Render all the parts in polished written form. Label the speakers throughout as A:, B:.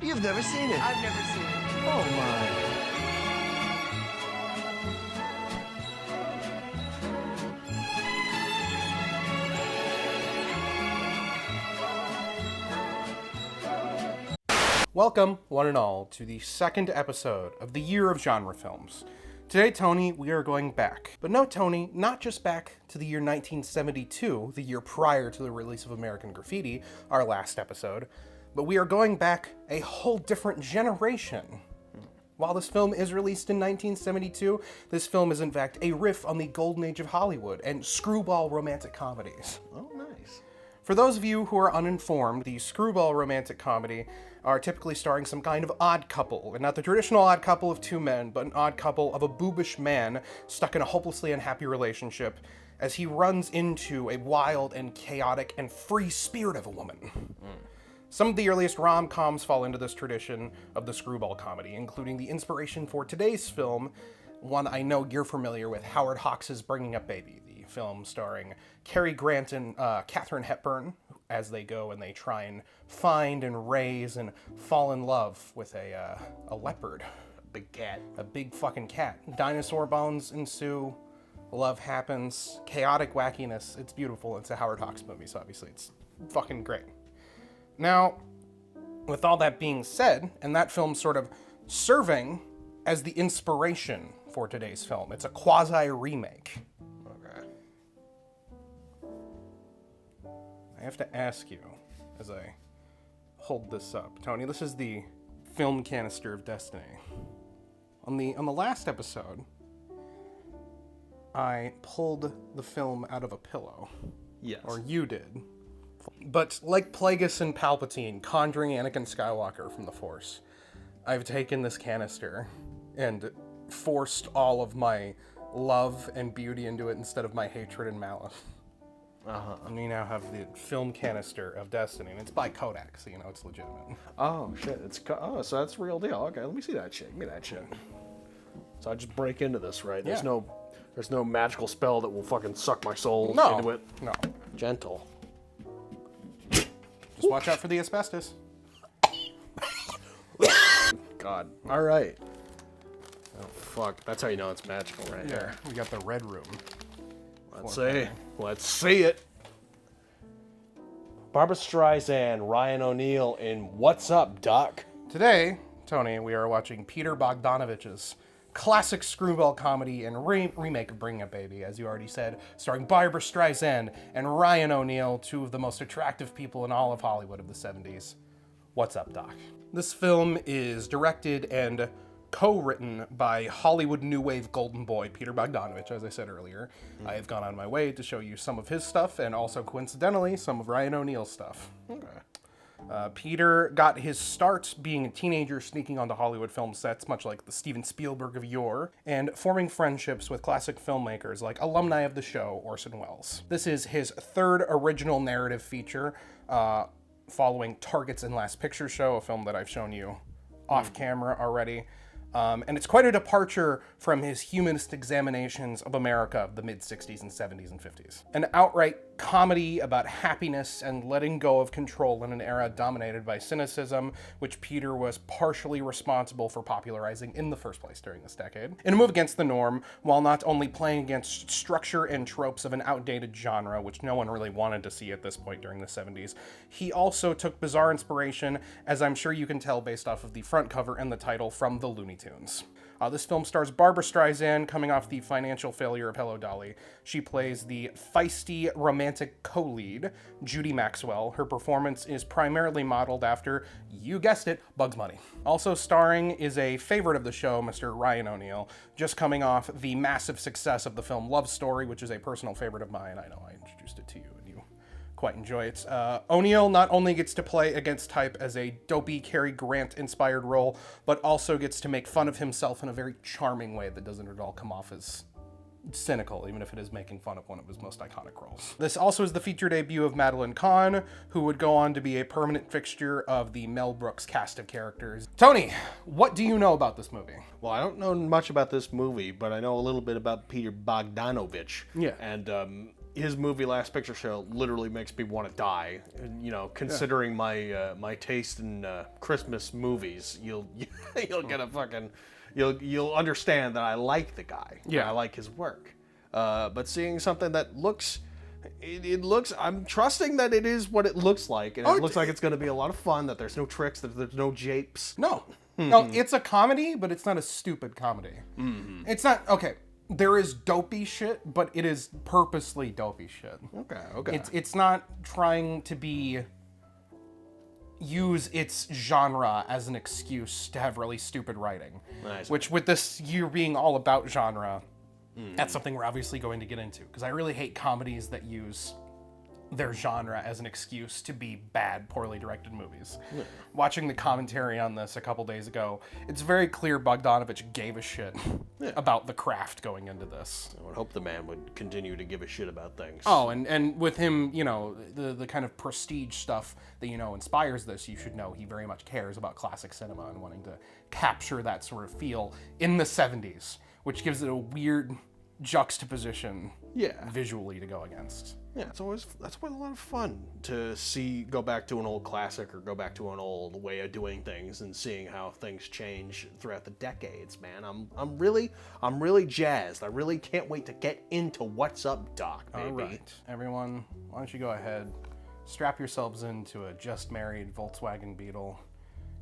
A: You've never seen it?
B: I've never seen it.
A: Oh, my.
C: Welcome, one and all, to the second episode of the Year of Genre Films. Today, Tony, we are going back. But no, Tony, not just back to the year 1972, the year prior to the release of American Graffiti, our last episode, but we are going back a whole different generation. While this film is released in 1972, this film is in fact a riff on the golden age of Hollywood and screwball romantic comedies.
A: Oh, nice.
C: For those of you who are uninformed, the screwball romantic comedy are typically starring some kind of odd couple, and not the traditional odd couple of two men, but an odd couple of a boobish man stuck in a hopelessly unhappy relationship as he runs into a wild and chaotic and free spirit of a woman. Some of the earliest rom-coms fall into this tradition of the screwball comedy, including the inspiration for today's film, one I know you're familiar with, Howard Hawks' Bringing Up Baby, the film starring Cary Grant and Katharine Hepburn, as they go and they try and find and raise and fall in love with a leopard.
A: A big cat.
C: A big fucking cat. Dinosaur bones ensue. Love happens. Chaotic wackiness. It's beautiful. It's a Howard Hawks movie, so obviously it's fucking great. Now, with all that being said, and that film sort of serving as the inspiration for today's film, it's a quasi-remake.
A: Okay.
C: I have to ask you, as I hold this up, Tony, this is the film canister of destiny. On the last episode, I pulled the film out of a pillow.
A: Yes.
C: Or you did. But like Plagueis and Palpatine conjuring Anakin Skywalker from the Force, I've taken this canister and forced all of my love and beauty into it instead of my hatred and malice.
A: Uh-huh.
C: And we now have the film canister of destiny, and it's by Kodak, so you know it's legitimate.
A: Oh, shit. So that's the real deal. Okay, let me see that shit. Give me that shit. So I just break into this, right? There's
C: Yeah.
A: no magical spell that will fucking suck my soul
C: No.
A: into it.
C: No.
A: Gentle.
C: Just watch out for the asbestos.
A: God. All right. Oh, fuck. That's how you know it's magical right
C: Yeah,
A: here.
C: we got the red room.
A: Let's see it. Barbra Streisand, Ryan O'Neal in What's Up, Doc?
C: Today, Tony, we are watching Peter Bogdanovich's classic screwball comedy and remake of Bringing Up Baby, as you already said, starring Barbra Streisand and Ryan O'Neal, two of the most attractive people in all of Hollywood of the 70s. What's up, Doc? This film is directed and co-written by Hollywood New Wave golden boy Peter Bogdanovich, as I said earlier. I have gone on my way to show you some of his stuff and also, coincidentally, some of Ryan O'Neal's stuff.
A: Okay.
C: Peter got his start being a teenager sneaking onto Hollywood film sets, much like the Steven Spielberg of yore, and forming friendships with classic filmmakers like alumni of the show, Orson Welles. This is his third original narrative feature, following Target's and Last Picture Show, a film that I've shown you off camera already. And it's quite a departure from his humanist examinations of America of the mid-60s and 70s and 50s. An outright comedy about happiness and letting go of control in an era dominated by cynicism, which Peter was partially responsible for popularizing in the first place during this decade. In a move against the norm, while not only playing against structure and tropes of an outdated genre, which no one really wanted to see at this point during the 70s, he also took bizarre inspiration, as I'm sure you can tell based off of the front cover and the title, from the Looney Tunes. This film stars Barbra Streisand, coming off the financial failure of Hello, Dolly. She plays the feisty romantic co-lead, Judy Maxwell. Her performance is primarily modeled after, you guessed it, Bugs Bunny. Also starring is a favorite of the show, Mr. Ryan O'Neal, just coming off the massive success of the film Love Story, which is a personal favorite of mine. I know I introduced it to you and you quite enjoy it. O'Neal not only gets to play against type as a dopey Cary Grant-inspired role, but also gets to make fun of himself in a very charming way that doesn't at all come off as cynical, even if it is making fun of one of his most iconic roles. This also is the feature debut of Madeline Kahn, who would go on to be a permanent fixture of the Mel Brooks cast of characters. Tony, what do you know about this movie?
A: Well, I don't know much about this movie, but I know a little bit about Peter Bogdanovich.
C: Yeah.
A: And his movie Last Picture Show literally makes me want to die. And, you know, considering my taste in Christmas movies, you'll get a fucking you'll understand that I like the guy.
C: Yeah,
A: I like his work. But seeing something that looks. It looks. I'm trusting that it is what it looks like, and it looks like it's going to be a lot of fun. That there's no tricks. That there's no japes.
C: No, it's a comedy, but it's not a stupid comedy. Mm-hmm. It's not okay. There is dopey shit, but it is purposely dopey shit.
A: Okay.
C: It's not trying to use its genre as an excuse to have really stupid writing.
A: Nice.
C: Which, with this year being all about genre. That's something we're obviously going to get into, because I really hate comedies that use their genre as an excuse to be bad, poorly directed movies. Yeah. Watching the commentary on this a couple days ago, it's very clear Bogdanovich gave a shit about the craft going into this.
A: I would hope the man would continue to give a shit about things.
C: Oh, and with him, you know, the kind of prestige stuff that, you know, inspires this, you should know he very much cares about classic cinema and wanting to capture that sort of feel in the 70s. Which gives it a weird juxtaposition visually to go against.
A: Yeah, that's always a lot of fun to go back to an old classic or go back to an old way of doing things and seeing how things change throughout the decades, man. I'm really jazzed. I really can't wait to get into What's Up, Doc, baby.
C: All right, everyone, why don't you go ahead, strap yourselves into a just married Volkswagen Beetle.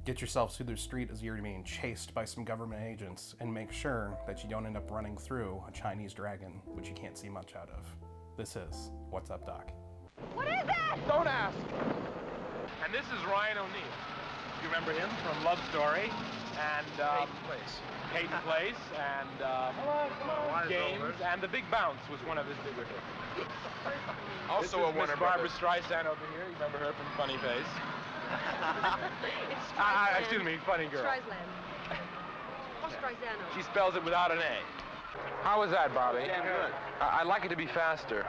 C: Get yourselves through the street as you're being chased by some government agents, and make sure that you don't end up running through a Chinese dragon, which you can't see much out of. This is What's Up, Doc.
B: What is that?
D: Don't ask. And this is Ryan O'Neal. You remember him from Love Story and Peyton Place and Games, and The Big Bounce was one of his bigger hits. Also a Warner Barbara Streisand over here. You remember her from Funny Face?
B: It's Streisand.
D: Excuse me, Funny Girl.
B: Streisand. Or Streisand.
D: She spells it without an A. How was that, Bobby? Damn good. I'd like it to be faster.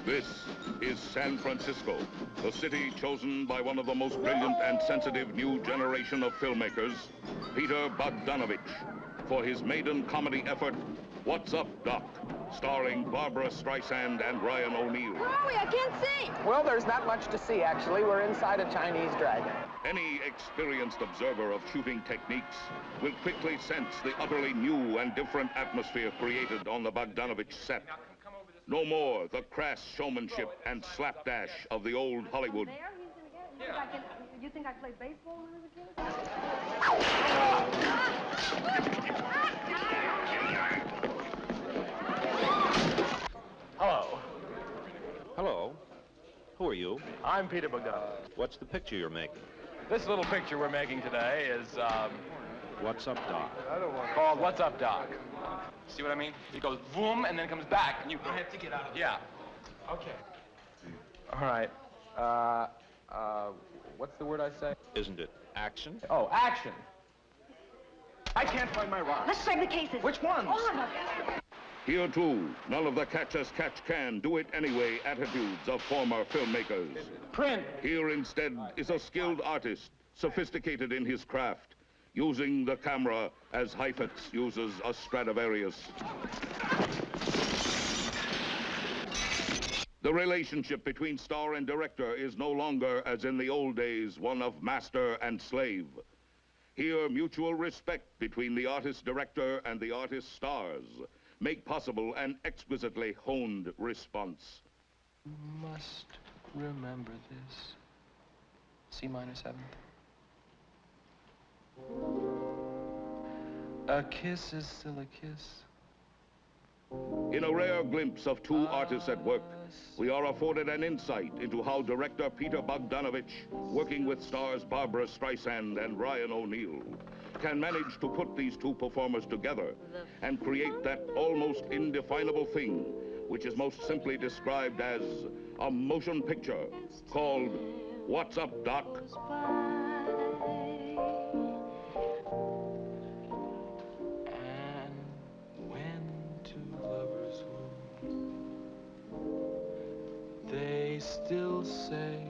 E: This is San Francisco, the city chosen by one of the most brilliant and sensitive new generation of filmmakers, Peter Bogdanovich, for his maiden comedy effort, What's Up, Doc?, starring Barbara Streisand and Ryan O'Neal.
B: Where are we? I can't see.
F: Well, there's not much to see, actually. We're inside a Chinese dragon.
E: Any experienced observer of shooting techniques will quickly sense the utterly new and different atmosphere created on the Bogdanovich set. No more the crass showmanship and slapdash of the old Hollywood.
B: There, he's gonna get it. You think I played baseball when I was a kid?
D: Hello.
G: Hello. Who are you?
D: I'm Peter Bogdanovich.
G: What's the picture you're making?
D: This little picture we're making today is
G: What's Up, Doc?
D: called What's Up, Doc? See what I mean? It goes boom and then comes back and you have to get out of it. Yeah. Okay. All right. What's the word I say?
G: Isn't it action?
D: Oh, action. I can't find my rocks.
B: Let's grab the cases.
D: Which ones?
B: All of them.
E: Here, too, none of the catch-as-catch-can, do-it-anyway attitudes of former filmmakers.
D: Print.
E: Here, instead, is a skilled artist, sophisticated in his craft, using the camera as Heifetz uses a Stradivarius. The relationship between star and director is no longer, as in the old days, one of master and slave. Here, mutual respect between the artist-director and the artist-stars make possible an exquisitely honed response.
H: Must remember this. C minor 7th. A kiss is still a kiss.
E: In a rare glimpse of two artists at work, we are afforded an insight into how director Peter Bogdanovich, working with stars Barbara Streisand and Ryan O'Neal, can manage to put these two performers together and create that almost indefinable thing, which is most simply described as a motion picture called What's Up, Doc?
H: And when two lovers woo, they still say,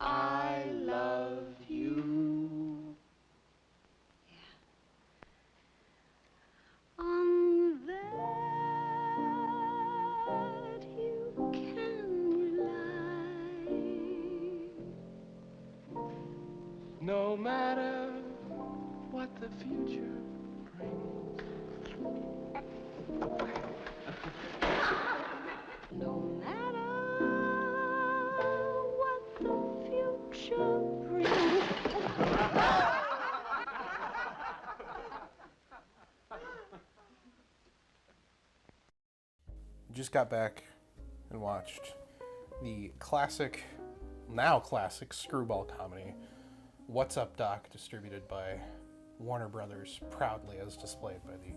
H: I love you.
B: On that
D: No matter what the future brings.
H: No matter what the future brings.
C: Just got back and watched the classic, now classic, screwball comedy, What's Up, Doc, distributed by Warner Brothers, proudly as displayed by the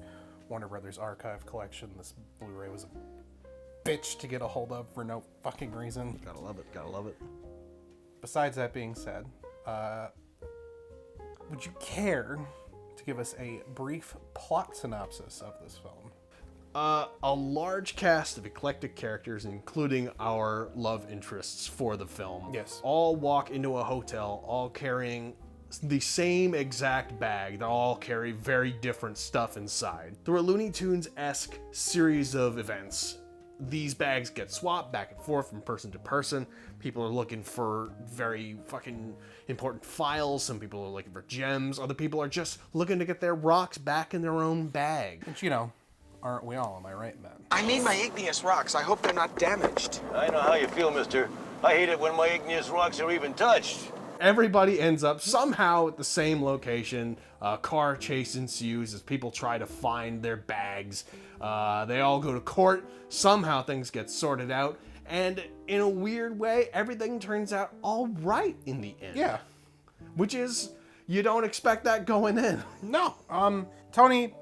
C: Warner Brothers Archive Collection. This Blu-ray was a bitch to get a hold of for no fucking reason.
A: Gotta love it. Gotta love it.
C: Besides that being said, would you care to give us a brief plot synopsis of this film?
A: A large cast of eclectic characters, including our love interests for the film,
C: Yes.
A: all walk into a hotel, all carrying the same exact bag. They all carry very different stuff inside. Through a Looney Tunes-esque series of events, these bags get swapped back and forth from person to person. People are looking for very fucking important files. Some people are looking for gems. Other people are just looking to get their rocks back in their own bag.
C: Which, you know, aren't we all, am I right, man?
I: I need my igneous rocks. I hope they're not damaged.
J: I know how you feel, mister. I hate it when my igneous rocks are even touched.
A: Everybody ends up somehow at the same location. A car chase ensues as people try to find their bags. They all go to court. Somehow things get sorted out. And in a weird way, everything turns out all right in the end.
C: Yeah.
A: Which is, you don't expect that going in.
C: No. Tony,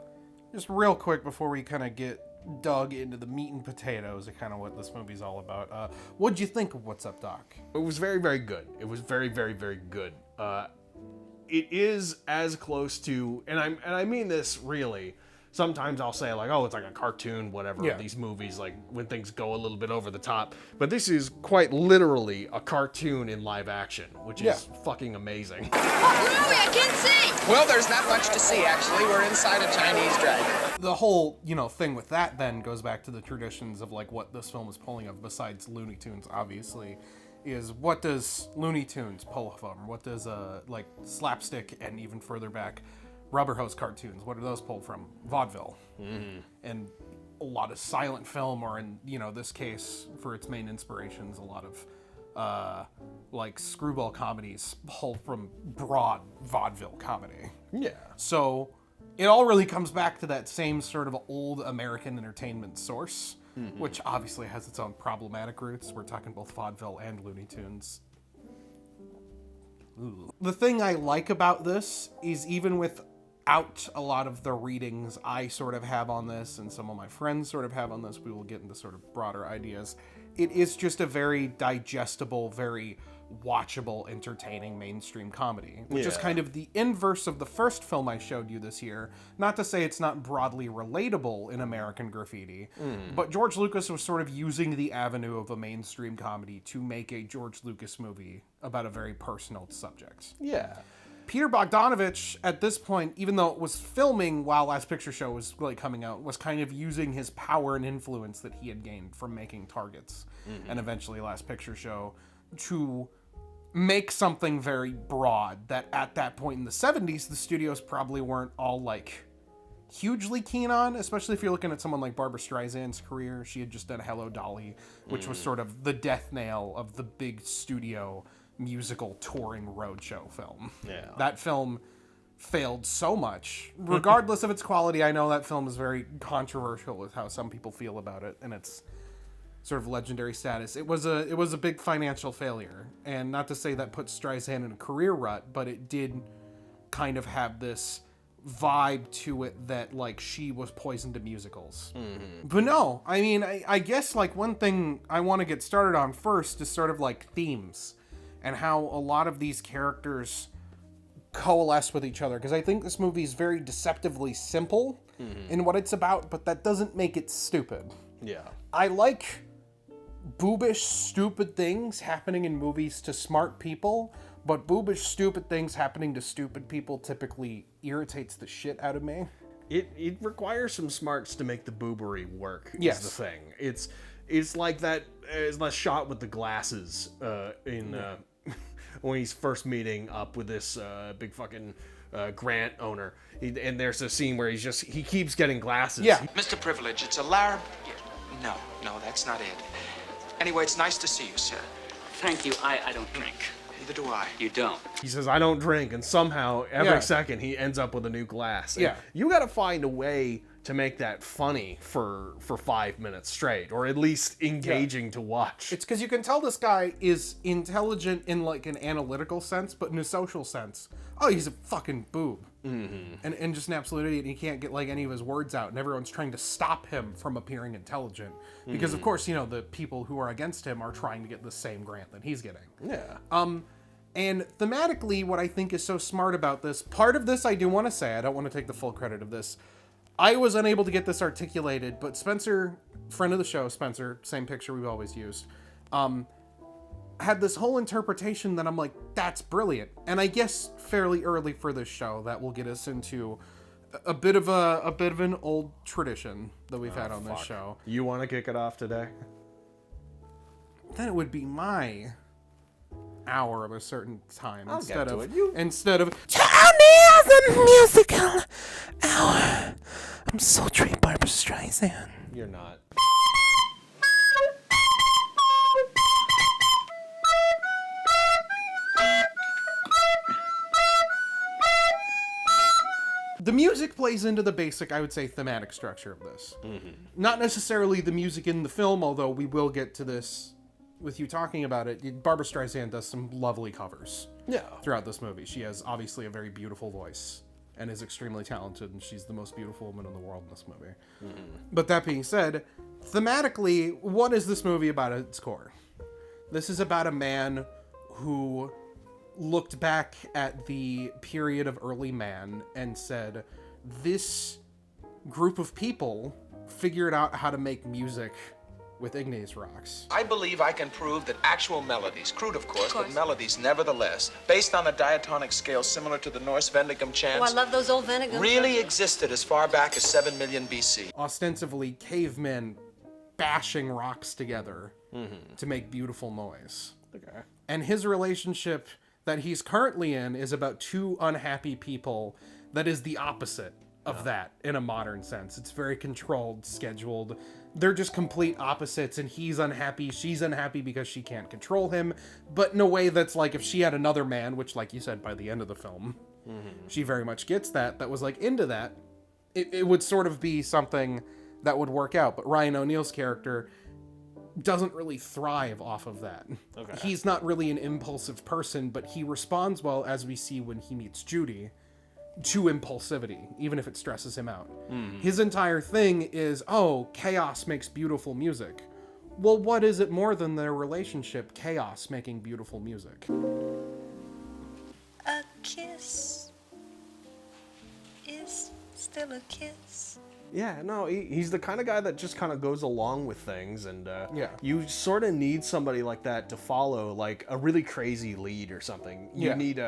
C: just real quick before we kind of get dug into the meat and potatoes of kind of what this movie's all about, what'd you think of What's Up, Doc?
A: It was very, very good. It was very, very, very good. It is as close to, and I mean this really. Sometimes I'll say like, oh, it's like a cartoon, whatever.
C: Yeah.
A: These movies, like when things go a little bit over the top. But this is quite literally a cartoon in live action, which is fucking amazing.
H: I can't see!
F: Well, there's not much to see, actually. We're inside a Chinese dragon.
C: The whole, thing with that then goes back to the traditions of like what this film is pulling of, besides Looney Tunes, obviously, is what does Looney Tunes pull from? What does like slapstick and even further back Rubber Hose cartoons, what are those pulled from? Vaudeville. Mm-hmm. And a lot of silent film, or in, this case, for its main inspirations, a lot of like screwball comedies pulled from broad vaudeville comedy.
A: Yeah.
C: So it all really comes back to that same sort of old American entertainment source, which obviously has its own problematic roots. We're talking both vaudeville and Looney Tunes. Ooh. The thing I like about this is even without a lot of the readings I sort of have on this and some of my friends sort of have on this, we will get into sort of broader ideas. It is just a very digestible, very watchable, entertaining mainstream comedy, which is kind of the inverse of the first film I showed you this year. Not to say it's not broadly relatable in American Graffiti, but George Lucas was sort of using the avenue of a mainstream comedy to make a George Lucas movie about a very personal subject.
A: Yeah.
C: Peter Bogdanovich, at this point, even though it was filming while Last Picture Show was like coming out, was kind of using his power and influence that he had gained from making Targets and eventually Last Picture Show to make something very broad that at that point in the 70s, the studios probably weren't all like hugely keen on, especially if you're looking at someone like Barbra Streisand's career. She had just done Hello Dolly, which was sort of the death nail of the big studio musical touring roadshow film.
A: Yeah.
C: That film failed so much. Regardless of its quality, I know that film is very controversial with how some people feel about it and its sort of legendary status. It was a big financial failure. And not to say that put Streisand in a career rut, but it did kind of have this vibe to it that like she was poison to musicals. But no, I mean, I guess like one thing I want to get started on first is sort of like themes and how a lot of these characters coalesce with each other, because I think this movie is very deceptively simple in what it's about, but that doesn't make it stupid.
A: Yeah.
C: I like boobish, stupid things happening in movies to smart people, but boobish, stupid things happening to stupid people typically irritates the shit out of me.
A: It requires some smarts to make the boobery work,
C: Yes.
A: is the thing. It's like that shot with the glasses in when he's first meeting up with this big fucking grant owner. And there's a scene where he keeps getting glasses.
C: Yeah.
I: Mr. Privilege, it's a larb... No, that's not it. Anyway, it's nice to see you, sir.
K: Thank you. I don't drink.
I: Neither do I.
K: You don't.
A: He says, I don't drink, and somehow, every second, he ends up with a new glass. And you gotta find a way to make that funny for 5 minutes straight, or at least engaging to watch.
C: It's because you can tell this guy is intelligent in like an analytical sense, but in a social sense. Oh, he's a fucking boob.
A: Mm-hmm.
C: And just an absolute idiot, and he can't get like any of his words out, and everyone's trying to stop him from appearing intelligent. Because of course, the people who are against him are trying to get the same grant that he's getting.
A: Yeah.
C: And thematically, what I think is so smart about this, part of this I do want to say, I don't want to take the full credit of this. I was unable to get this articulated, but Spencer, friend of the show, Spencer, same picture we've always used, had this whole interpretation that I'm like, that's brilliant. And I guess fairly early for this show, that will get us into a bit of an old tradition that we've had on this show.
A: You want to kick it off today?
C: Then it would be my hour of a certain time instead of
L: the musical hour. I'm sultry Barbara Streisand.
A: You're not.
C: The music plays into the basic, I would say, thematic structure of this. Not necessarily the music in the film, although we will get to this with you talking about it. Barbara Streisand does some lovely covers throughout this movie. She has obviously a very beautiful voice and is extremely talented, and she's the most beautiful woman in the world in this movie. But that being said, thematically, what is this movie about at its core? This is about a man who looked back at the period of early man and said, this group of people figured out how to make music with igneous rocks.
I: I believe I can prove that actual melodies, crude of course, but melodies nevertheless, based on a diatonic scale similar to the Norse Vendigum chants,
H: Oh, I love those old Vendigums.
I: really existed as far back as 7 million BC.
C: Ostensibly cavemen bashing rocks together to make beautiful noise.
A: Okay.
C: And his relationship that he's currently in is about two unhappy people that is the opposite of that in a modern sense. It's very controlled, scheduled. They're just complete opposites, and he's unhappy, she's unhappy because she can't control him, but in a way that's like if she had another man, which like you said by the end of the film, she very much gets that was like into that, it would sort of be something that would work out. But Ryan O'Neal's character doesn't really thrive off of that.
A: Okay.
C: He's not really an impulsive person, but he responds well, as we see when he meets Judy, to impulsivity, even if it stresses him out. His entire thing is, chaos makes beautiful music. Well, what is it more than their relationship, chaos making beautiful music?
H: A kiss is still a kiss.
A: Yeah, no, he's the kind of guy that just kind of goes along with things, and you sort of need somebody like that to follow, like a really crazy lead or something. You need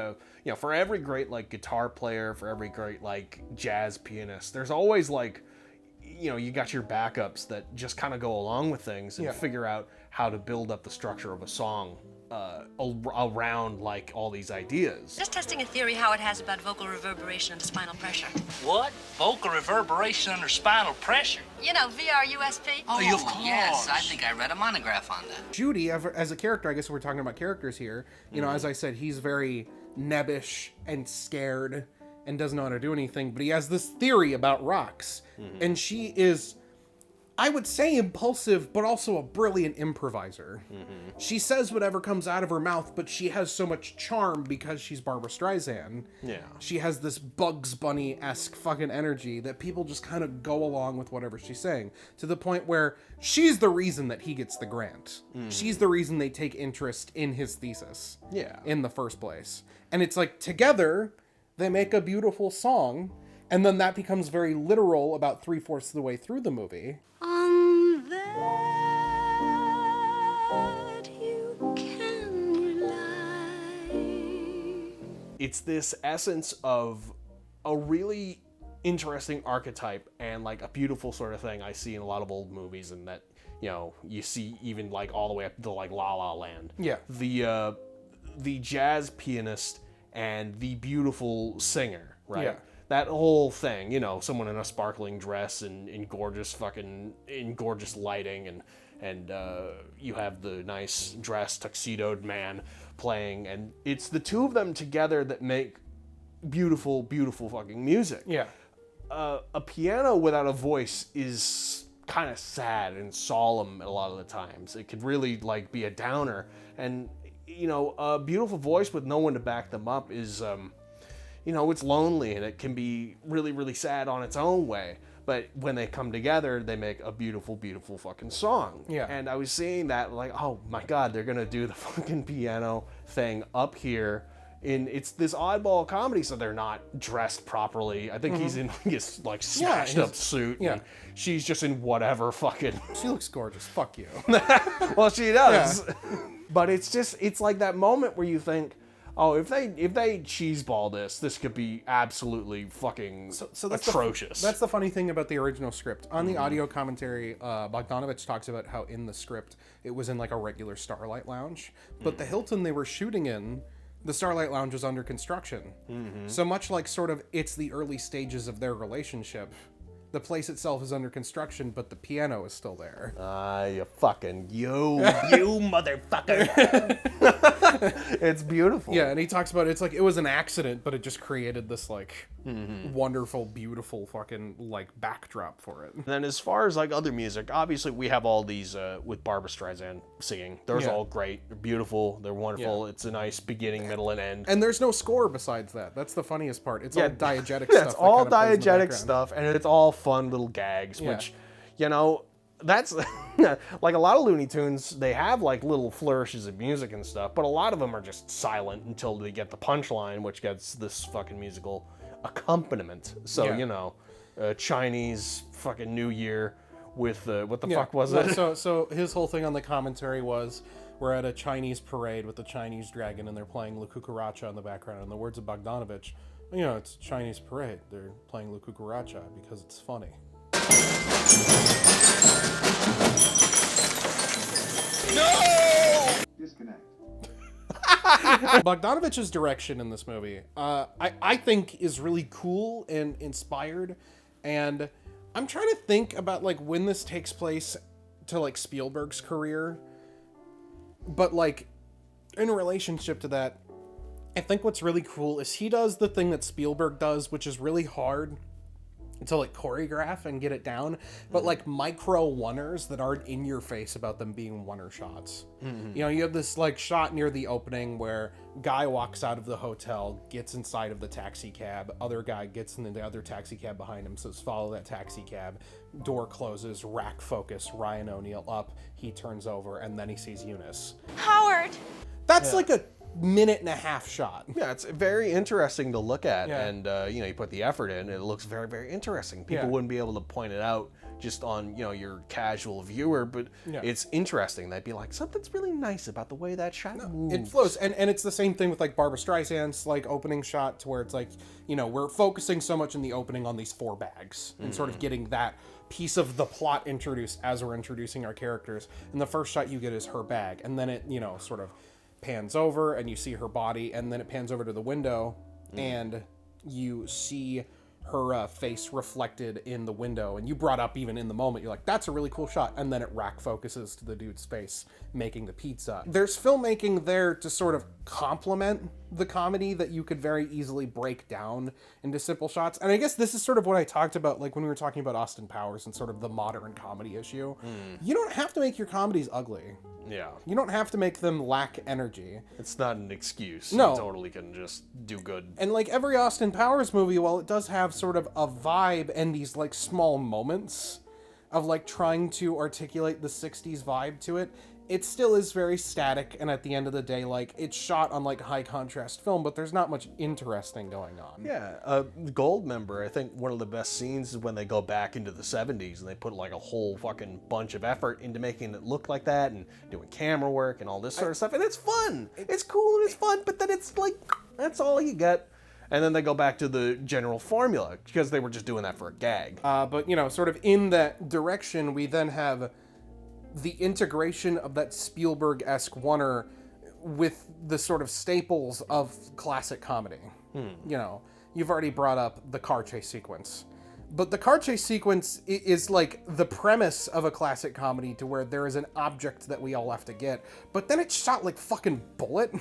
A: for every great like guitar player, for every great like jazz pianist, there's always like, you got your backups that just kind of go along with things and figure out how to build up the structure of a song around like all these ideas.
H: Just testing a theory how it has about vocal reverberation under spinal pressure.
K: What? Vocal reverberation under spinal pressure?
H: You know, VRUSP.
K: Oh, of course. Yes, I think I read a monograph on that.
C: Judy, as a character, I guess we're talking about characters here. As I said, he's very nebbish and scared and doesn't know how to do anything, but he has this theory about rocks. And she is, I would say, impulsive, but also a brilliant improviser. She says whatever comes out of her mouth, but she has so much charm because she's Barbara Streisand. Yeah. She has this Bugs Bunny-esque fucking energy that people just kind of go along with whatever she's saying, to the point where she's the reason that he gets the grant. She's the reason they take interest in his thesis. Yeah. In the first place. And it's like, together, they make a beautiful song, and then that becomes very literal about 3/4 of the way through the movie.
H: On that you can rely.
A: It's this essence of a really interesting archetype and like a beautiful sort of thing I see in a lot of old movies, and that you see even like all the way up to like La La Land. Yeah. the jazz pianist and the beautiful singer, right?
C: Yeah.
A: That whole thing, you know, someone in a sparkling dress and in gorgeous lighting, and you have the nice dressed tuxedoed man playing, and it's the two of them together that make beautiful, beautiful fucking music.
C: Yeah.
A: A piano without a voice is kind of sad and solemn a lot of the times. It could really like be a downer, and you know, a beautiful voice with no one to back them up is you know, it's lonely and it can be really, really sad on its own way. But when they come together, they make a beautiful, beautiful fucking song.
C: Yeah.
A: And I was seeing that like, oh my God, they're gonna do the fucking piano thing up here. It's this oddball comedy, so they're not dressed properly. I think he's in his like smashed up suit.
C: Yeah.
A: And she's just in whatever fucking.
C: She looks gorgeous. Fuck you.
A: Well, she does. Yeah. But it's like that moment where you think, oh, if they cheeseball this could be absolutely fucking
C: that's
A: atrocious.
C: That's the funny thing about the original script. On the audio commentary, Bogdanovich talks about how in the script it was in like a regular Starlight Lounge, but the Hilton they were shooting in, the Starlight Lounge was under construction. So much like sort of it's the early stages of their relationship. The place itself is under construction, but the piano is still there.
A: You motherfucker. It's beautiful.
C: Yeah, and he talks about it's like it was an accident, but it just created this like wonderful, beautiful fucking like backdrop for it.
A: And then as far as like other music, obviously we have all these with Barbra Streisand singing. Those are all great. They're beautiful. They're wonderful. Yeah. It's a nice beginning, middle, and end.
C: And there's no score besides that. That's the funniest part. It's all diegetic
A: yeah,
C: stuff.
A: It's all diegetic stuff, and it's all fun little gags, which, you know, that's like a lot of Looney Tunes, they have like little flourishes of music and stuff, but a lot of them are just silent until they get the punchline, which gets this fucking musical accompaniment. So, you know, Chinese fucking New Year with, what the fuck was it?
C: So his whole thing on the commentary was, we're at a Chinese parade with the Chinese dragon, and they're playing La Cucaracha in the background. In the words of Bogdanovich, you know, it's a Chinese parade. They're playing La Cucaracha because it's funny.
M: No! Disconnect.
C: Bogdanovich's direction in this movie, I think is really cool and inspired. And I'm trying to think about like when this takes place to like Spielberg's career. But like in relationship to that, I think what's really cool is he does the thing that Spielberg does, which is really hard to like choreograph and get it down, but like micro oneers that aren't in your face about them being oneer shots. You know, you have this like shot near the opening where guy walks out of the hotel, gets inside of the taxi cab, other guy gets in the other taxi cab behind him, says follow that taxi cab, door closes, rack focus, Ryan O'Neal up, he turns over, and then he sees Eunice.
H: Howard!
C: That's like a minute and a half shot.
A: Yeah, it's very interesting to look at, and you know, you put the effort in, it looks very, very interesting. People wouldn't be able to point it out just on, you know, your casual viewer, but it's interesting. They'd be like, something's really nice about the way that shot moves.
C: It flows, and it's the same thing with like Barbra Streisand's like opening shot, to where it's like, you know, we're focusing so much in the opening on these 4 bags and sort of getting that piece of the plot introduced as we're introducing our characters. And the first shot you get is her bag, and then it, you know, sort of pans over and you see her body, and then it pans over to the window and you see her face reflected in the window. And you brought up even in the moment, you're like, that's a really cool shot. And then it rack focuses to the dude's face making the pizza. There's filmmaking there to sort of complement the comedy that you could very easily break down into simple shots. And I guess this is sort of what I talked about, like when we were talking about Austin Powers and sort of the modern comedy issue. You don't have to make your comedies ugly.
A: Yeah.
C: You don't have to make them lack energy.
A: It's not an excuse.
C: No.
A: You totally can just do good.
C: And like every Austin Powers movie, while it does have sort of a vibe and these like small moments of like trying to articulate the 60s vibe to it, it still is very static, and at the end of the day, like, it's shot on like high contrast film, but there's not much interesting going on.
A: Yeah, Goldmember, I think one of the best scenes is when they go back into the 70s and they put like a whole fucking bunch of effort into making it look like that and doing camera work and all this sort of stuff, and it's fun. It's cool and it's fun, but then it's like, that's all you get. And then they go back to the general formula because they were just doing that for a gag.
C: But, you know, sort of in that direction, we then have the integration of that Spielberg-esque oneer with the sort of staples of classic comedy. You know, you've already brought up the car chase sequence. But the car chase sequence is like the premise of a classic comedy, to where there is an object that we all have to get, but then it's shot like fucking Bullet.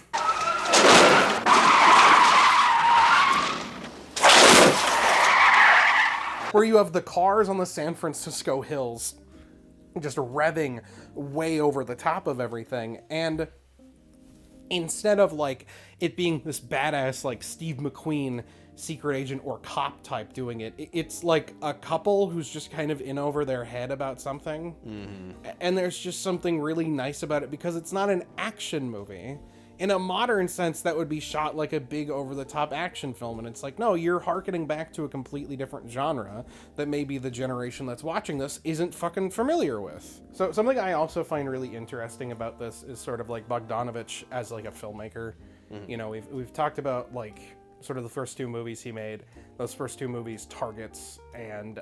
C: Where you have the cars on the San Francisco hills just revving way over the top of everything, and instead of like it being this badass like Steve McQueen secret agent or cop type doing it, it's like a couple who's just kind of in over their head about something. And there's just something really nice about it, because it's not an action movie. In a modern sense, that would be shot like a big over-the-top action film, and it's like, no, you're hearkening back to a completely different genre that maybe the generation that's watching this isn't fucking familiar with. So something I also find really interesting about this is sort of like Bogdanovich as like a filmmaker. You know, we've talked about like sort of the first two movies he made. Those first two movies, Targets and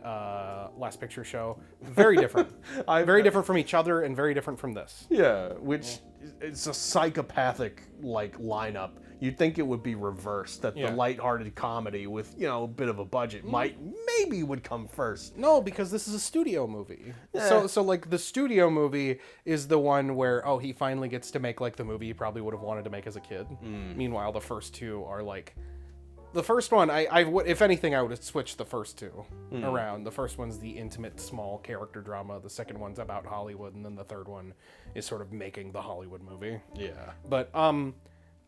C: Last Picture Show, very different. Very different from each other and very different from this.
A: Yeah, which it's a psychopathic like lineup. You'd think it would be reversed, that the lighthearted comedy with, you know, a bit of a budget maybe would come first.
C: No, because this is a studio movie. So like the studio movie is the one where, oh, he finally gets to make like the movie he probably would have wanted to make as a kid. Meanwhile, the first two are like, the first one, I would, if anything, I would have switched the first two around. The first one's the intimate, small character drama. The second one's about Hollywood, and then the third one is sort of making the Hollywood movie.
A: Yeah.
C: But I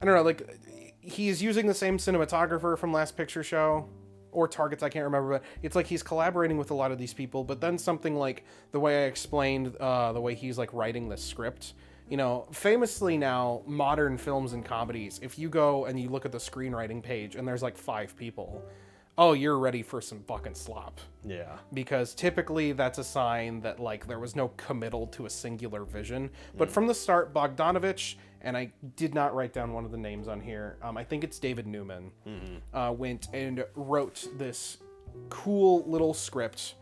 C: don't know, like he's using the same cinematographer from Last Picture Show or Targets, I can't remember, but it's like he's collaborating with a lot of these people. But then something like the way I explained, the way he's like writing the script. You know, famously now, modern films and comedies, if you go and you look at the screenwriting page and there's like 5 people, oh, you're ready for some fucking slop.
A: Yeah.
C: Because typically that's a sign that like there was no committal to a singular vision. But from the start, Bogdanovich, and I did not write down one of the names on here, I think it's David Newman, went and wrote this cool little script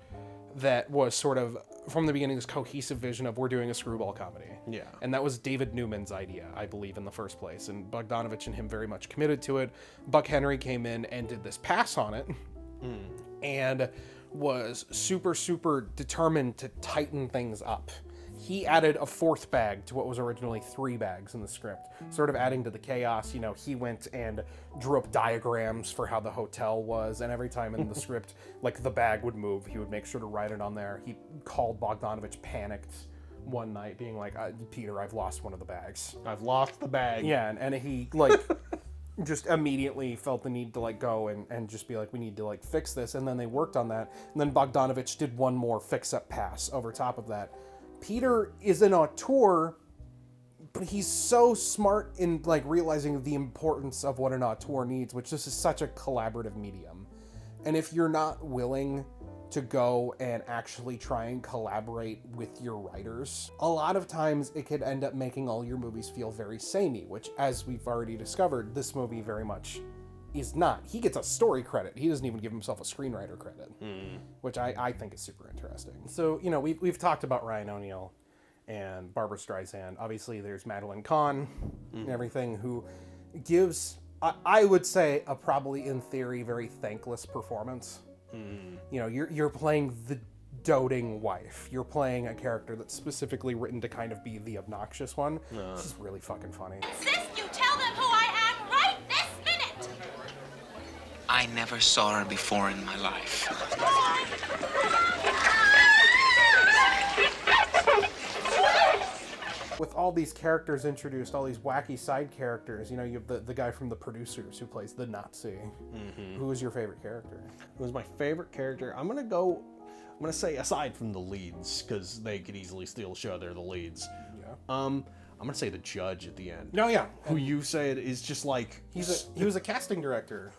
C: that was sort of, from the beginning, this cohesive vision of we're doing a screwball comedy.
A: Yeah.
C: And that was David Newman's idea, I believe, in the first place. And Bogdanovich and him very much committed to it. Buck Henry came in and did this pass on it. And was super, super determined to tighten things up. He added a 4th bag to what was originally 3 bags in the script, sort of adding to the chaos. You know, he went and drew up diagrams for how the hotel was, and every time in the script, like, the bag would move, he would make sure to write it on there. He called Bogdanovich panicked one night, being like, Peter, I've lost one of the bags.
A: I've lost the bag.
C: Yeah, and he, like, just immediately felt the need to, like, go and just be like, we need to, like, fix this, and then they worked on that, and then Bogdanovich did one more fix-up pass over top of that. Peter is an auteur, but he's so smart in like realizing the importance of what an auteur needs, which this is such a collaborative medium. And if you're not willing to go and actually try and collaborate with your writers, a lot of times it could end up making all your movies feel very samey, which, as we've already discovered, this movie very much is not. He gets a story credit. He doesn't even give himself a screenwriter credit, which I think is super interesting. So, you know, we've talked about Ryan O'Neal and Barbra Streisand. Obviously, there's Madeline Kahn and everything, who gives, I would say, a probably, in theory, very thankless performance. You know, you're playing the doting wife. You're playing a character that's specifically written to kind of be the obnoxious one. This is really fucking funny.
M: Insist you tell them who I am right this minute!
N: I never saw her before in my life.
C: With all these characters introduced, all these wacky side characters, you know, you have the guy from The Producers who plays the Nazi. Who was your favorite character?
A: Who was my favorite character? I'm gonna say, aside from the leads, because they could easily steal the show, they're the leads.
C: Yeah.
A: I'm gonna say the judge at the end.
C: No, yeah.
A: Who you said is just like...
C: He was a casting director.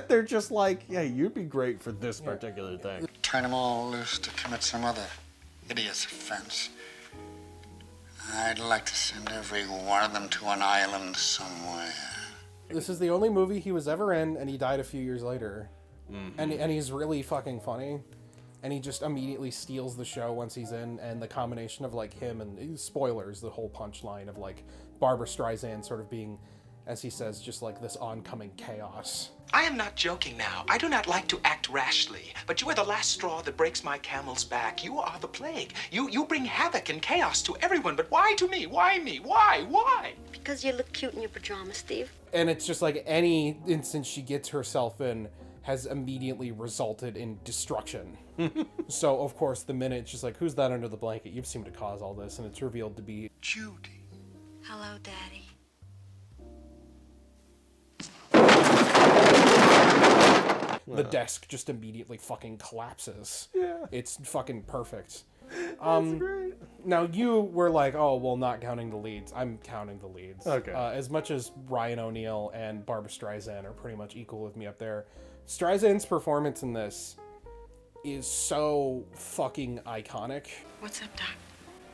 A: They're just like, yeah, you'd be great for this particular thing.
O: Turn them all loose to commit some other hideous offense. I'd like to send every one of them to an island somewhere.
C: This is the only movie he was ever in, and he died a few years later. And he's really fucking funny. and he just immediately steals the show once he's in, and the combination of like him and spoilers, the whole punchline of like Barbara Streisand sort of being, as he says, just like this oncoming chaos.
N: I am not joking now. I do not like to act rashly, but you are the last straw that breaks my camel's back. You are the plague. You bring havoc and chaos to everyone, but why to me? Why me? Why?
P: Because you look cute in your pajamas, Steve.
C: And it's just like any instance she gets herself in has immediately resulted in destruction. So, of course, the minute it's just like, who's that under the blanket? You've seemed to cause all this, and it's revealed to be
O: Judy.
P: Hello, Daddy.
C: the desk just immediately fucking collapses.
A: Yeah.
C: It's fucking perfect.
A: That's great.
C: Now, you were like, oh, well, not counting the leads. I'm counting the leads.
A: Okay.
C: As much as Ryan O'Neal and Barbara Streisand are pretty much equal with me up there, Streisand's performance in this is so fucking iconic.
P: What's up, Doc?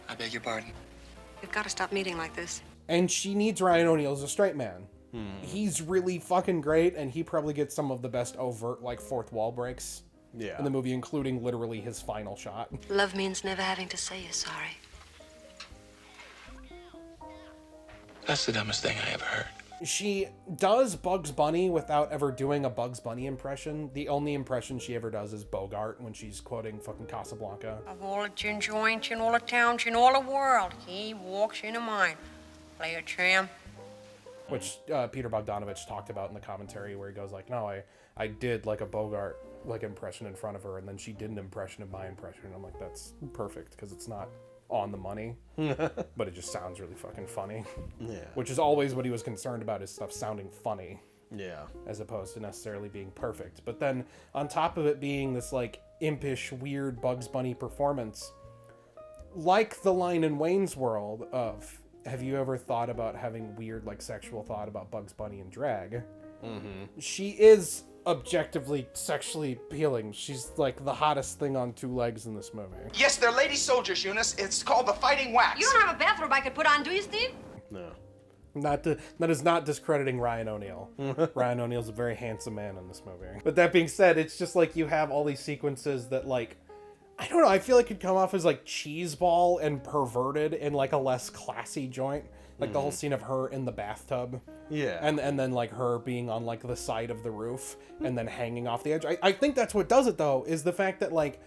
N: I beg your pardon?
P: We've got to stop meeting like this.
C: And she needs Ryan O'Neal as a straight man. He's really fucking great, and he probably gets some of the best overt, like, fourth wall breaks in the movie, including literally his final shot.
P: Love means never having to say you're sorry.
N: That's the dumbest thing I ever heard.
C: She does Bugs Bunny without ever doing a Bugs Bunny impression. The only impression she ever does is Bogart when she's quoting fucking Casablanca.
Q: Of all the gin joints in all the towns in all the world, he walks into mine. Play a tram.
C: Which Peter Bogdanovich talked about in the commentary, where he goes like, no, I did like a Bogart like impression in front of her, and then she did an impression of my impression. And I'm like, that's perfect, because it's not on the money, but it just sounds really fucking funny.
A: Yeah.
C: Which is always what he was concerned about, is stuff sounding funny.
A: Yeah.
C: As opposed to necessarily being perfect. But then on top of it being this like impish, weird Bugs Bunny performance, like the line in Wayne's World of, have you ever thought about having weird like sexual thought about Bugs Bunny and drag? She is objectively sexually appealing. She's like the hottest thing on two legs in this movie.
N: Yes, they're lady soldiers, Eunice. It's called the Fighting Wax.
B: You don't have a bathrobe I could put on, do you, Steve?
A: No.
C: That is not discrediting Ryan O'Neal. Ryan O'Neal's a very handsome man in this movie. But that being said, it's just like you have all these sequences that like, I don't know, I feel like could come off as like cheeseball and perverted in like a less classy joint. Like the whole scene of her in the bathtub.
A: Yeah.
C: And then like her being on like the side of the roof and then hanging off the edge. I think that's what does it though, is the fact that like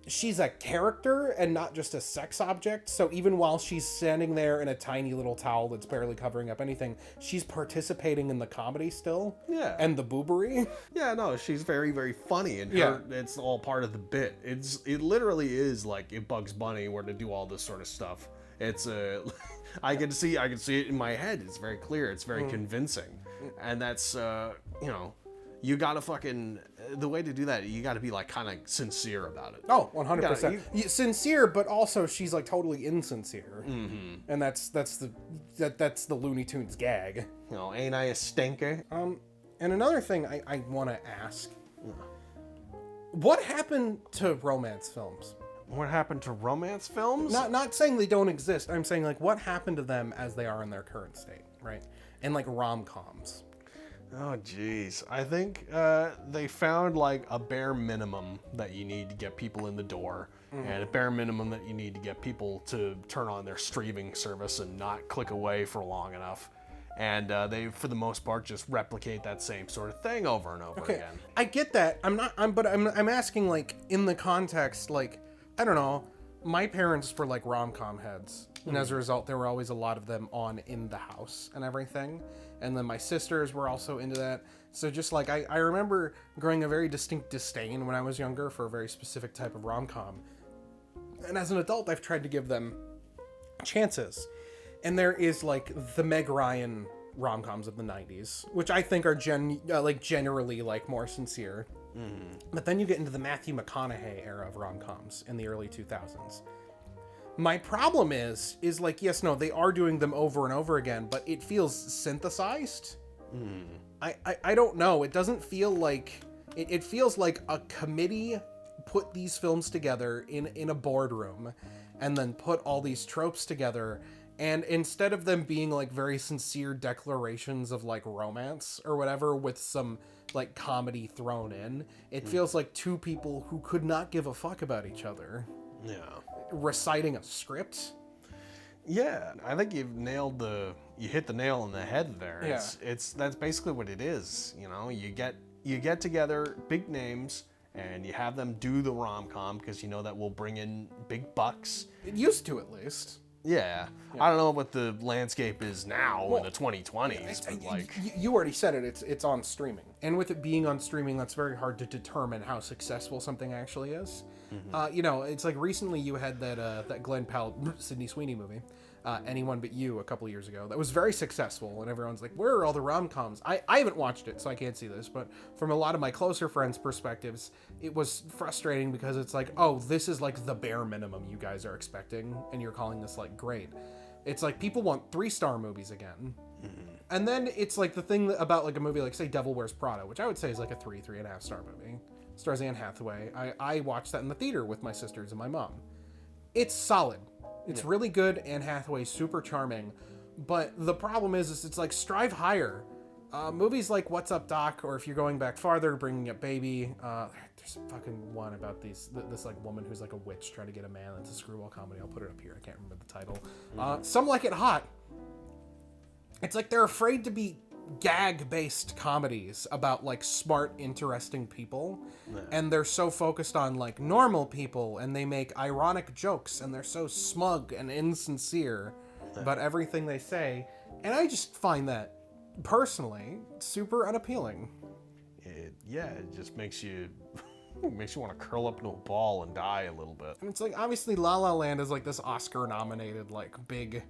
C: she's a character and not just a sex object. So even while she's standing there in a tiny little towel that's barely covering up anything, she's participating in the comedy still.
A: Yeah.
C: And the boobery.
A: Yeah, no, she's very, very funny, and it's all part of the bit. It literally is like if Bugs Bunny were to do all this sort of stuff. It's I can see it in my head. It's very clear. It's very convincing, and that's you gotta fucking, the way to do that, you gotta be like kind of sincere about it.
C: Oh, 100%. Sincere, but also she's like totally insincere, and that's the Looney Tunes gag.
A: You know, ain't I a stinker?
C: And another thing I want to ask, what happened to romance films?
A: What happened to romance films?
C: Not saying they don't exist. I'm saying like what happened to them as they are in their current state, right? And like rom-coms.
A: Oh jeez, I think they found like a bare minimum that you need to get people in the door, and a bare minimum that you need to get people to turn on their streaming service and not click away for long enough. And they, for the most part, just replicate that same sort of thing over and over again.
C: I get that. I'm asking like in the context, like, I don't know, my parents were like rom-com heads, and as a result there were always a lot of them on in the house and everything, and then my sisters were also into that. So just like I remember growing a very distinct disdain when I was younger for a very specific type of rom-com, and as an adult I've tried to give them chances. And there is like the Meg Ryan rom-coms of the 90s, which I think are generally like more sincere. But then you get into the Matthew McConaughey era of rom-coms in the early 2000s. My problem is like, yes, no, they are doing them over and over again, but it feels synthesized. I don't know. It doesn't feel like, it feels like a committee put these films together in a boardroom and then put all these tropes together. And instead of them being like very sincere declarations of like romance or whatever with some like comedy thrown in. It feels like two people who could not give a fuck about each other.
A: Yeah.
C: Reciting a script.
A: Yeah, I think you hit the nail on the head there.
C: Yeah.
A: That's basically what it is. You know, you get together big names and you have them do the rom-com because you know that will bring in big bucks.
C: It used to, at least.
A: Yeah. I don't know what the landscape is now in the 2020s, but like...
C: You already said it, it's on streaming. And with it being on streaming, that's very hard to determine how successful something actually is.
A: Mm-hmm.
C: You know, it's like recently you had that Glenn Powell, Sydney Sweeney movie, Anyone But You, a couple years ago. That was very successful, and everyone's like, where are all the rom-coms? I haven't watched it, so I can't see this, but from a lot of my closer friends' perspectives, it was frustrating because it's like, oh, this is like the bare minimum you guys are expecting, and you're calling this like great. It's like people want 3-star movies again.
A: Mm-hmm.
C: And then it's like the thing about like a movie like, say, Devil Wears Prada, which I would say is like a 3.5 star movie. Stars Anne Hathaway. I watched that in the theater with my sisters and my mom. It's solid. It's really good. Anne Hathaway's super charming. But the problem is it's like strive higher. Movies like What's Up, Doc, or if you're going back farther, Bringing Up Baby. There's fucking one about this like woman who's like a witch trying to get a man. It's a screwball comedy. I'll put it up here. I can't remember the title. Some Like It Hot. It's like they're afraid to be gag-based comedies about like smart, interesting people, and they're so focused on like normal people, and they make ironic jokes, and they're so smug and insincere about everything they say, and I just find that personally super unappealing.
A: It just makes you want to curl up into a ball and die a little bit.
C: And it's like, obviously La La Land is like this Oscar-nominated like big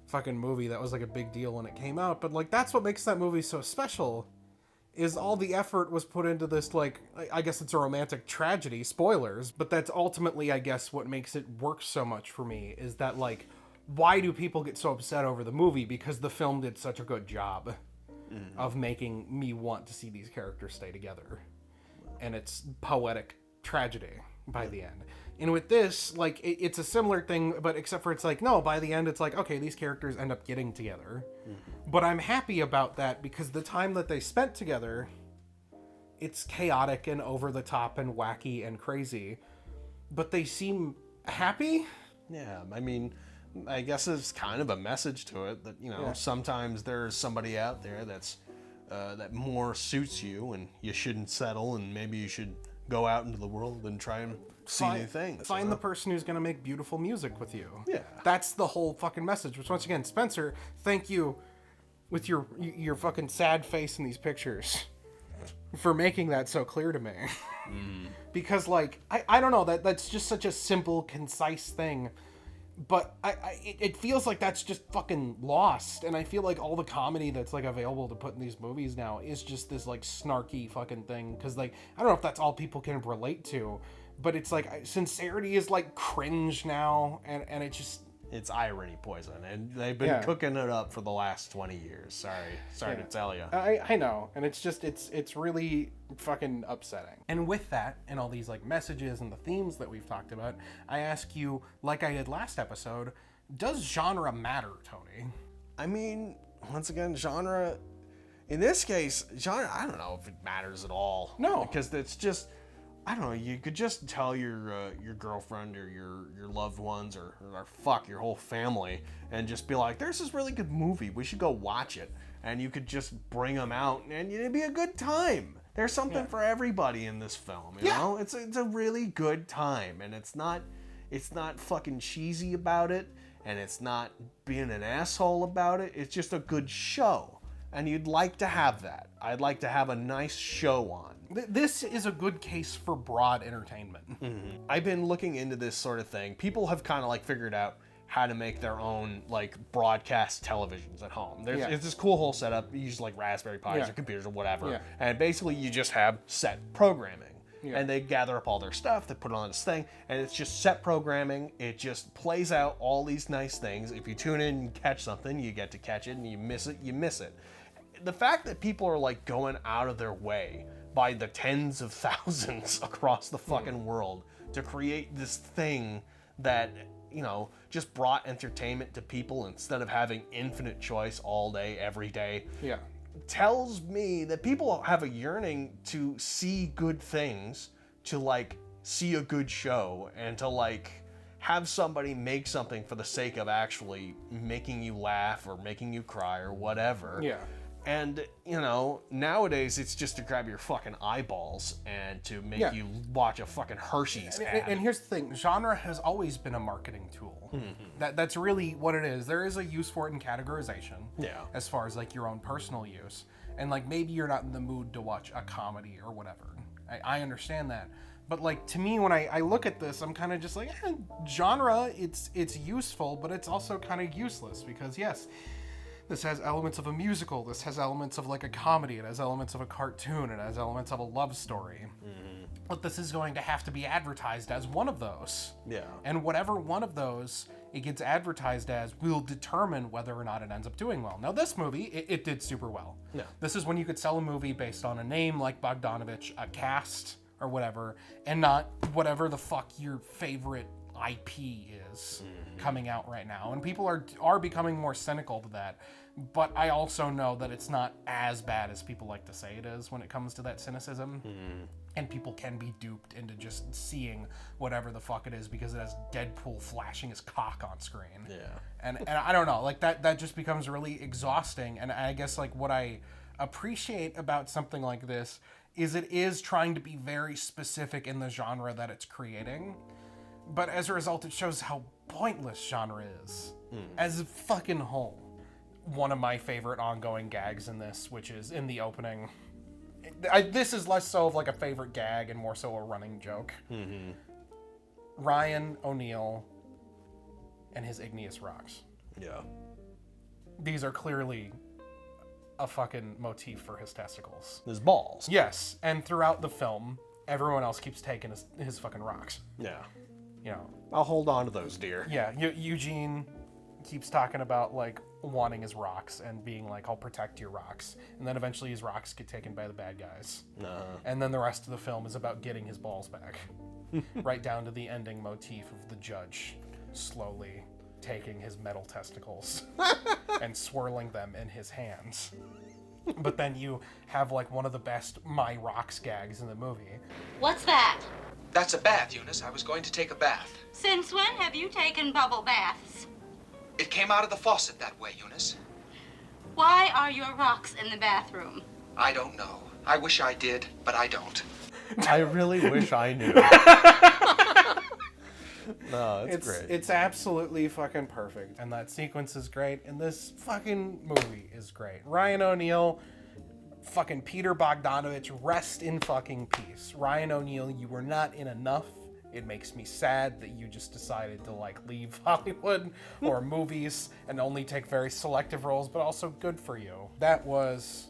C: fucking movie that was like a big deal when it came out, but like that's what makes that movie so special, is all the effort was put into this, like, I guess it's a romantic tragedy, spoilers, but that's ultimately, I guess, what makes it work so much for me, is that like, why do people get so upset over the movie? Because the film did such a good job of making me want to see these characters stay together, and it's poetic tragedy by the end. And with this, like, it's a similar thing, but except for it's like, no, by the end, it's like, okay, these characters end up getting together. But I'm happy about that because the time that they spent together, it's chaotic and over the top and wacky and crazy. But they seem happy?
A: Yeah, I mean, I guess it's kind of a message to it that, you know, sometimes there's somebody out there that's that more suits you and you shouldn't settle, and maybe you should go out into the world and try and see new things.
C: Find the person who's going to make beautiful music with you.
A: Yeah.
C: That's the whole fucking message, which once again, Spencer, thank you with your fucking sad face in these pictures for making that so clear to me. Because like, I don't know, that's just such a simple, concise thing. But it feels like that's just fucking lost, and I feel like all the comedy that's like available to put in these movies now is just this like snarky fucking thing, because like, I don't know if that's all people can relate to, but it's like sincerity is like cringe now, and it just...
A: It's irony poison, and they've been cooking it up for the last 20 years. Sorry to tell you.
C: I know, and it's just, it's really fucking upsetting. And with that, and all these like messages and the themes that we've talked about, I ask you, like I did last episode, does genre matter, Tony?
A: I mean, once again, genre, in this case, genre, I don't know if it matters at all.
C: No.
A: Because it's just... I don't know, you could just tell your girlfriend or your loved ones or fuck, your whole family, and just be like, there's this really good movie, we should go watch it. And you could just bring them out, and it'd be a good time. There's something for everybody in this film, you know? It's a really good time, and it's not fucking cheesy about it, and it's not being an asshole about it. It's just a good show. And you'd like to have that. I'd like to have a nice show on.
C: This is a good case for broad entertainment.
A: I've been looking into this sort of thing. People have kind of like figured out how to make their own like broadcast televisions at home. It's this cool whole setup. You use like Raspberry Pis or computers or whatever. And basically you just have set programming. And they gather up all their stuff, they put it on this thing, and it's just set programming. It just plays out all these nice things. If you tune in and catch something, you get to catch it, and you miss it, you miss it. The fact that people are like going out of their way by the tens of thousands across the fucking world to create this thing that, you know, just brought entertainment to people instead of having infinite choice all day, every day. tells me that people have a yearning to see good things, to like see a good show, and to like have somebody make something for the sake of actually making you laugh or making you cry or whatever.
C: Yeah.
A: And, you know, nowadays it's just to grab your fucking eyeballs and to make you watch a fucking Hershey's ad.
C: And here's the thing, genre has always been a marketing tool. That's really what it is. There is a use for it in categorization.
A: Yeah.
C: As far as like your own personal use. And like maybe you're not in the mood to watch a comedy or whatever. I understand that. But like to me, when I look at this, I'm kind of just like, genre, it's useful, but it's also kind of useless because yes, this has elements of a musical, this has elements of like a comedy, it has elements of a cartoon, it has elements of a love story. But this is going to have to be advertised as one of those.
A: Yeah.
C: And whatever one of those it gets advertised as will determine whether or not it ends up doing well. Now this movie, it did super well.
A: Yeah.
C: This is when you could sell a movie based on a name like Bogdanovich, a cast, or whatever, and not whatever the fuck your favorite IP is coming out right now. And people are becoming more cynical to that. But I also know that it's not as bad as people like to say it is when it comes to that cynicism. And people can be duped into just seeing whatever the fuck it is because it has Deadpool flashing his cock on screen.
A: Yeah.
C: And I don't know, like that just becomes really exhausting. And I guess like what I appreciate about something like this is it is trying to be very specific in the genre that it's creating. But as a result, it shows how pointless genre is as a fucking whole. One of my favorite ongoing gags in this, which is in the opening. This is less so of like a favorite gag and more so a running joke. Ryan O'Neal and his igneous rocks.
A: Yeah.
C: These are clearly a fucking motif for his testicles.
A: His balls.
C: Yes, and throughout the film, everyone else keeps taking his fucking rocks.
A: Yeah.
C: You know.
A: I'll hold on to those, dear.
C: Yeah, Eugene keeps talking about like wanting his rocks and being like, I'll protect your rocks. And then eventually his rocks get taken by the bad guys. And then the rest of the film is about getting his balls back. Right down to the ending motif of the judge slowly taking his metal testicles and swirling them in his hands. But then you have like one of the best My Rocks gags in the movie.
M: What's that?
N: That's a bath, Eunice. I was going to take a bath.
M: Since when have you taken bubble baths?
N: It came out of the faucet that way, Eunice.
M: Why are your rocks in the bathroom?
N: I don't know. I wish I did, but I don't.
A: I really wish I knew. No, it's great.
C: It's absolutely fucking perfect. And that sequence is great. And this fucking movie is great. Ryan O'Neal, fucking Peter Bogdanovich, rest in fucking peace. Ryan O'Neal, you were not in enough. It makes me sad that you just decided to like leave Hollywood or movies and only take very selective roles, but also good for you. That was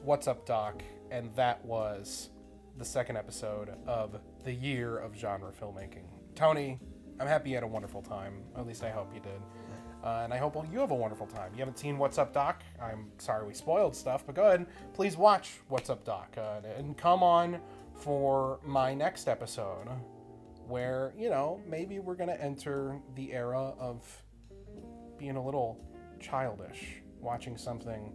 C: What's Up, Doc? And that was the second episode of the year of genre filmmaking. Tony, I'm happy you had a wonderful time. At least I hope you did. And I hope you have a wonderful time. You haven't seen What's Up, Doc? I'm sorry we spoiled stuff, but go ahead. Please watch What's Up, Doc. And come on for my next episode where, you know, maybe we're going to enter the era of being a little childish, watching something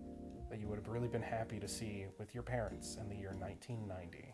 C: that you would have really been happy to see with your parents in the year 1990.